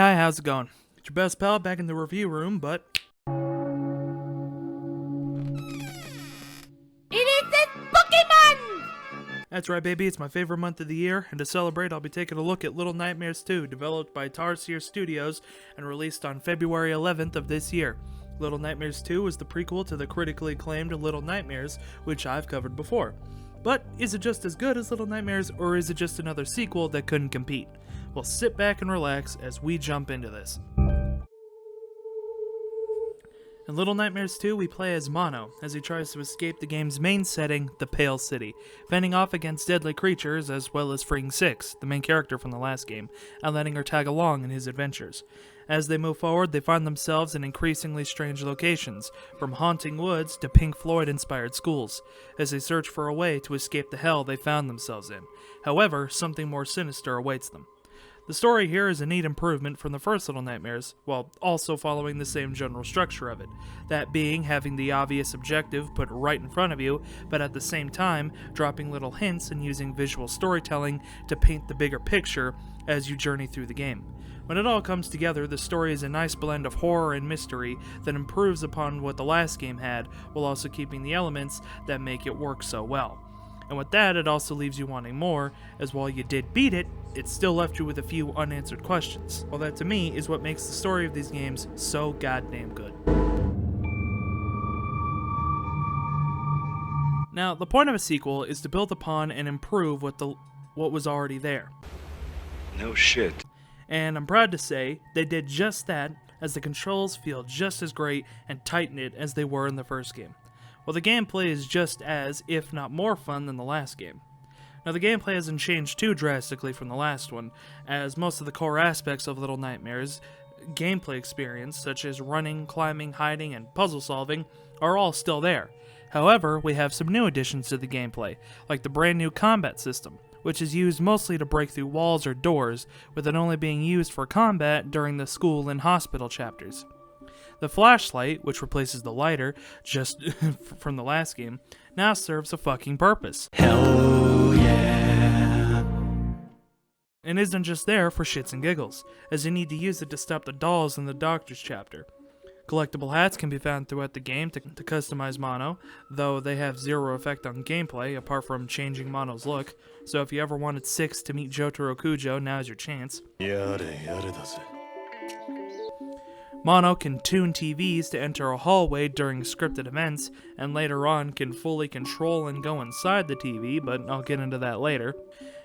Hi, how's it going? It's your best pal back in the review room, but It is this Pokemon! that's right, baby, it's my favorite month of the year, and to celebrate, I'll be taking a look at Little Nightmares 2, developed by Tarsier Studios and released on February 11th of this year. Little Nightmares 2 is the prequel to the critically acclaimed Little Nightmares, which I've covered before. But is it just as good as Little Nightmares, or is it just another sequel that couldn't compete? Well, sit back and relax as we jump into this. In Little Nightmares 2, we play as Mono, as he tries to escape the game's main setting, the Pale City, fending off against deadly creatures as well as freeing Six, the main character from the last game, and letting her tag along in his adventures. As they move forward, they find themselves in increasingly strange locations, from haunting woods to Pink Floyd-inspired schools, as they search for a way to escape the hell they found themselves in. However, something more sinister awaits them. The story here is a neat improvement from the first Little Nightmares, while also following the same general structure of it, that being having the obvious objective put right in front of you, but at the same time dropping little hints and using visual storytelling to paint the bigger picture as you journey through the game. When it all comes together, the story is a nice blend of horror and mystery that improves upon what the last game had, while also keeping the elements that make it work so well. And with that, it also leaves you wanting more, as while you did beat it, it still left you with a few unanswered questions. Well, that to me is what makes the story of these games so goddamn good. Now, the point of a sequel is to build upon and improve what was already there. No shit. And I'm proud to say, they did just that, as the controls feel just as great and tight-knit as they were in the first game. Well, the gameplay is just as, if not more fun than the last game. Now, the gameplay hasn't changed too drastically from the last one, as most of the core aspects of Little Nightmares' gameplay experience, such as running, climbing, hiding, and puzzle solving, are all still there. However, we have some new additions to the gameplay, like the brand new combat system, which is used mostly to break through walls or doors, with it only being used for combat during the school and hospital chapters. The flashlight, which replaces the lighter, just from the last game, now serves a fucking purpose. Hell yeah. And isn't just there for shits and giggles, as you need to use it to stop the dolls in the doctor's chapter. Collectible hats can be found throughout the game to customize Mono, though they have zero effect on gameplay apart from changing Mono's look, so if you ever wanted Six to meet Jotaro Kujo, now's your chance. Mono can tune TVs to enter a hallway during scripted events, and later on can fully control and go inside the TV, but I'll get into that later.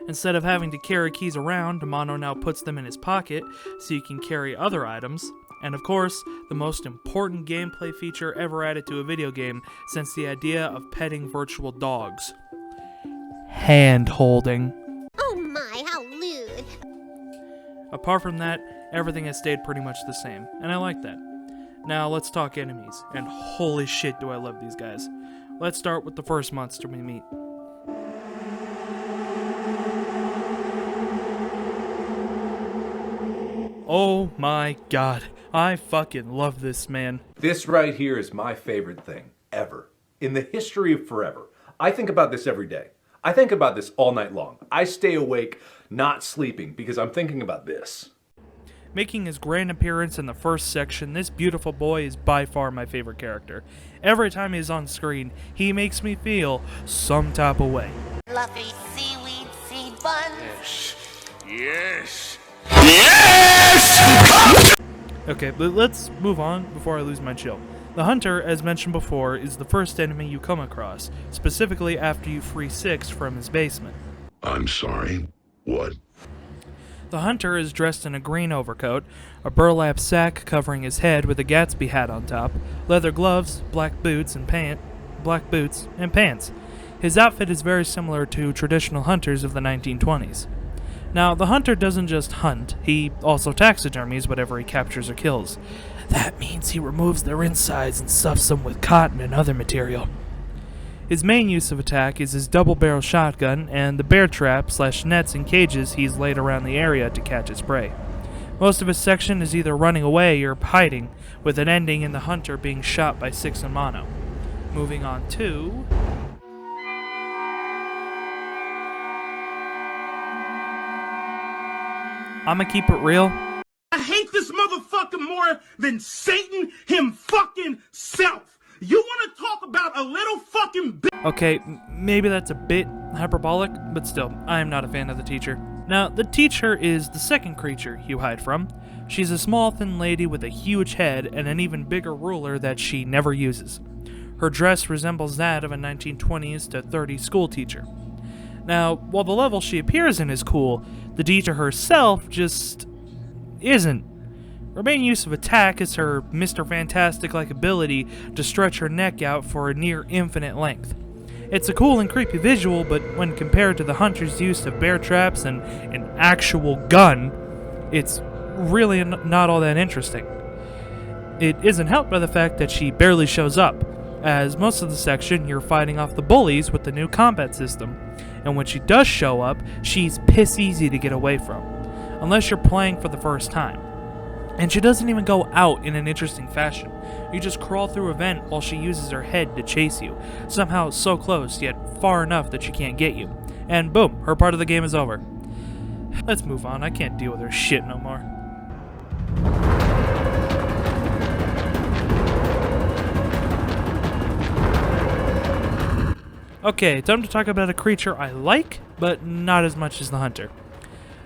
Instead of having to carry keys around, Mono now puts them in his pocket, so you can carry other items. And of course, the most important gameplay feature ever added to a video game since the idea of petting virtual dogs. Hand-holding. Oh my, how lewd. Apart from that, everything has stayed pretty much the same, and I like that. Now let's talk enemies, and holy shit do I love these guys. Let's start with the first monster we meet. Oh my god, I fucking love this man. This right here is my favorite thing, ever. In the history of forever. I think about this every day. I think about this all night long. I stay awake, not sleeping, because I'm thinking about this. Making his grand appearance in the first section, this beautiful boy is by far my favorite character. Every time he's on screen, he makes me feel some type of way. Fluffy seaweed seed buns. Yes. Okay, but let's move on before I lose my chill. The Hunter, as mentioned before, is the first enemy you come across, specifically after you free Six from his basement. I'm sorry. What? The Hunter is dressed in a green overcoat, a burlap sack covering his head with a Gatsby hat on top, leather gloves, black boots and pants. His outfit is very similar to traditional hunters of the 1920s. Now, the Hunter doesn't just hunt, he also taxidermies whatever he captures or kills. That means he removes their insides and stuffs them with cotton and other material. His main use of attack is his double-barrel shotgun and the bear trap / nets and cages he's laid around the area to catch his prey. Most of his section is either running away or hiding, with an ending in the Hunter being shot by Six and Mono. Moving on to... I'ma keep it real. I hate this motherfucker more than Satan him fucking self. You want to talk about a little fucking bitch? Okay, maybe that's a bit hyperbolic, but still, I am not a fan of the teacher. Now, the teacher is the second creature you hide from. She's a small, thin lady with a huge head and an even bigger ruler that she never uses. Her dress resembles that of a 1920s to 30s school teacher. Now, while the level she appears in is cool, the teacher herself just isn't. Her main use of attack is her Mr. Fantastic-like ability to stretch her neck out for a near infinite length. It's a cool and creepy visual, but when compared to the hunter's use of bear traps and an actual gun, it's really not all that interesting. It isn't helped by the fact that she barely shows up, as most of the section you're fighting off the bullies with the new combat system, and when she does show up, she's piss easy to get away from, unless you're playing for the first time. And she doesn't even go out in an interesting fashion. You just crawl through a vent while she uses her head to chase you, somehow so close yet far enough that she can't get you. And boom, her part of the game is over. Let's move on, I can't deal with her shit no more. Okay, time to talk about a creature I like, but not as much as the hunter.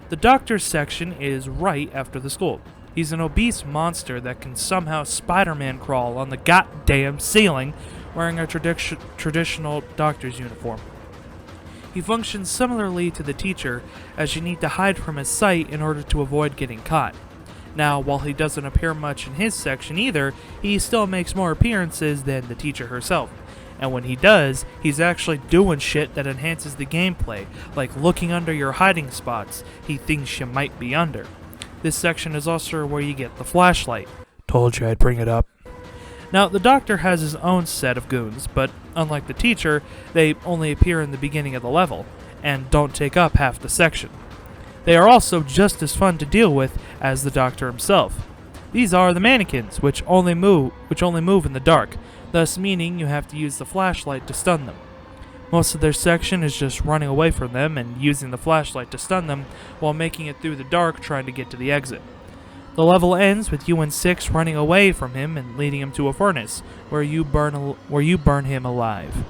The doctor's section is right after the school. He's an obese monster that can somehow Spider-Man crawl on the goddamn ceiling wearing a traditional doctor's uniform. He functions similarly to the teacher, as you need to hide from his sight in order to avoid getting caught. Now, while he doesn't appear much in his section either, he still makes more appearances than the teacher herself. And when he does, he's actually doing shit that enhances the gameplay, like looking under your hiding spots he thinks you might be under. This section is also where you get the flashlight. Told you I'd bring it up. Now, the doctor has his own set of goons, but unlike the teacher, they only appear in the beginning of the level, and don't take up half the section. They are also just as fun to deal with as the doctor himself. These are the mannequins, which only move in the dark, thus meaning you have to use the flashlight to stun them. Most of their section is just running away from them and using the flashlight to stun them while making it through the dark trying to get to the exit. The level ends with you and Six running away from him and leading him to a furnace where you burn him alive.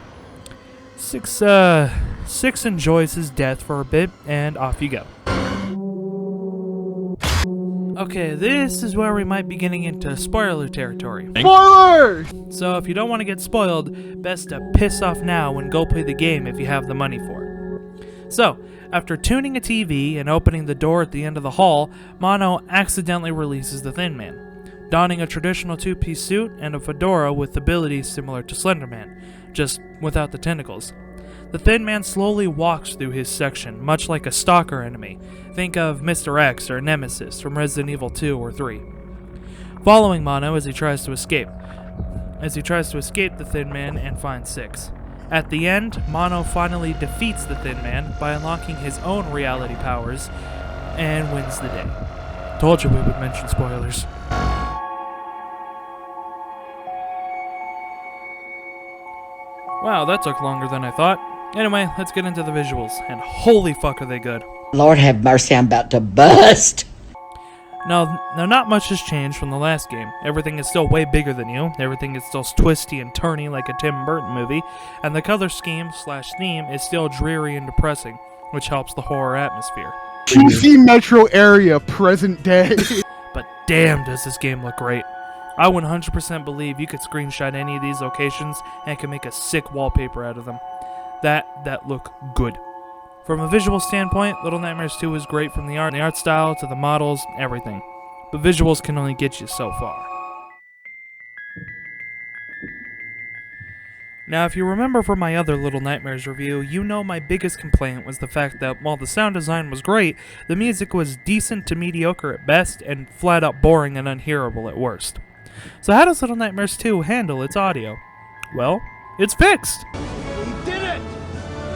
Six enjoys his death for a bit and off you go. Okay, this is where we might be getting into spoiler territory. Spoilers! So if you don't want to get spoiled, best to piss off now and go play the game if you have the money for it. So, after tuning a TV and opening the door at the end of the hall, Mono accidentally releases the Thin Man, donning a traditional two-piece suit and a fedora with abilities similar to Slender Man, just without the tentacles. The Thin Man slowly walks through his section, much like a stalker enemy. Think of Mr. X or Nemesis from Resident Evil 2 or 3. Following Mono as he tries to escape the Thin Man and find Six. At the end, Mono finally defeats the Thin Man by unlocking his own reality powers and wins the day. Told you we would mention spoilers. Wow, that took longer than I thought. Anyway, let's get into the visuals, and holy fuck are they good. Lord have mercy, I'm about to bust. Now, not much has changed from the last game. Everything is still way bigger than you, everything is still twisty and turny like a Tim Burton movie, and the color scheme/theme is still dreary and depressing, which helps the horror atmosphere. PC metro area, present day. But damn does this game look great. I 100% believe you could screenshot any of these locations and can make a sick wallpaper out of them. That look good. From a visual standpoint, Little Nightmares 2 is great from the art style to the models, everything. But visuals can only get you so far. Now, if you remember from my other Little Nightmares review, you know my biggest complaint was the fact that while the sound design was great, the music was decent to mediocre at best and flat out boring and unhearable at worst. So how does Little Nightmares 2 handle its audio? Well, it's fixed! He did it!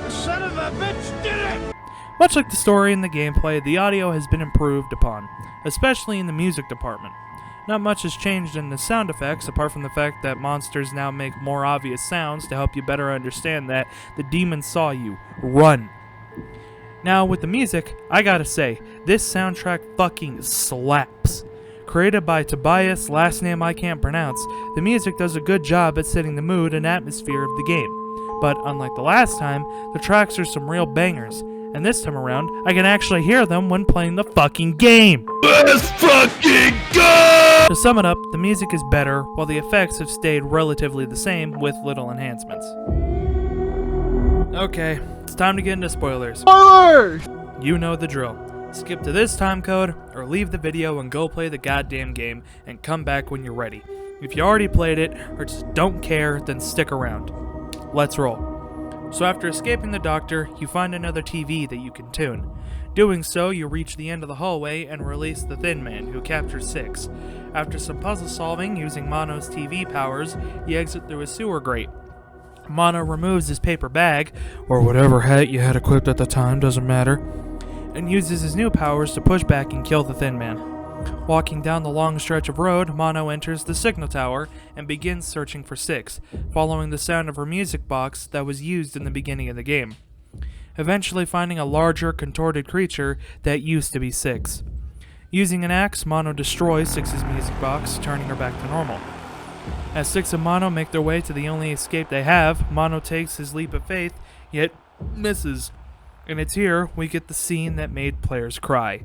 The son of a bitch did it! Much like the story and the gameplay, the audio has been improved upon, especially in the music department. Not much has changed in the sound effects, apart from the fact that monsters now make more obvious sounds to help you better understand that the demon saw you. Run! Now, with the music, I gotta say, this soundtrack fucking slaps. Created by Tobias, last name I can't pronounce, the music does a good job at setting the mood and atmosphere of the game. But unlike the last time, the tracks are some real bangers, and this time around, I can actually hear them when playing the fucking game! Let's fucking go! To sum it up, the music is better, while the effects have stayed relatively the same with little enhancements. Okay, it's time to get into spoilers. Spoilers! You know the drill. Skip to this time code, or leave the video and go play the goddamn game, and come back when you're ready. If you already played it, or just don't care, then stick around. Let's roll. So after escaping the doctor, you find another TV that you can tune. Doing so, you reach the end of the hallway and release the Thin Man, who captures Six. After some puzzle solving using Mono's TV powers, you exit through a sewer grate. Mono removes his paper bag, or whatever hat you had equipped at the time, doesn't matter, and uses his new powers to push back and kill the Thin Man. Walking down the long stretch of road, Mono enters the signal tower and begins searching for Six, following the sound of her music box that was used in the beginning of the game. Eventually finding a larger, contorted creature that used to be Six. Using an axe, Mono destroys Six's music box, turning her back to normal. As Six and Mono make their way to the only escape they have, Mono takes his leap of faith, yet misses. And it's here we get the scene that made players cry.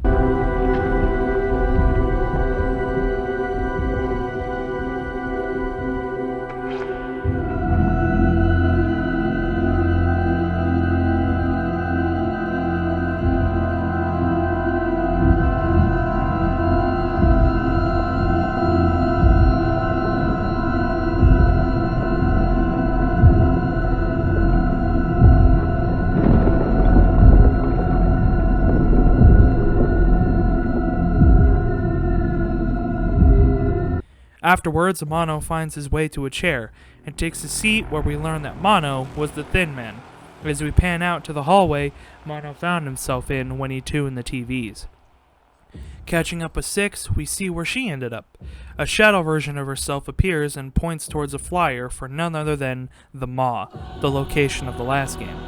Afterwards, Mono finds his way to a chair and takes a seat where we learn that Mono was the Thin Man. As we pan out to the hallway Mono found himself in when he tuned the TVs. Catching up with Six, we see where she ended up. A shadow version of herself appears and points towards a flyer for none other than the Maw, the location of the last game.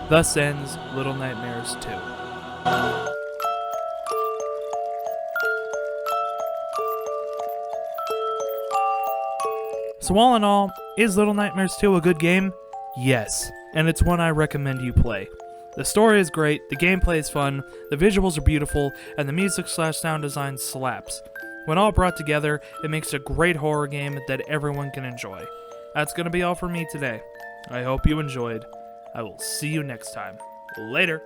Thus ends Little Nightmares 2. So all in all, is Little Nightmares 2 a good game? Yes, and it's one I recommend you play. The story is great, the gameplay is fun, the visuals are beautiful, and the music/sound design slaps. When all brought together, it makes a great horror game that everyone can enjoy. That's gonna be all for me today. I hope you enjoyed. I will see you next time. Later!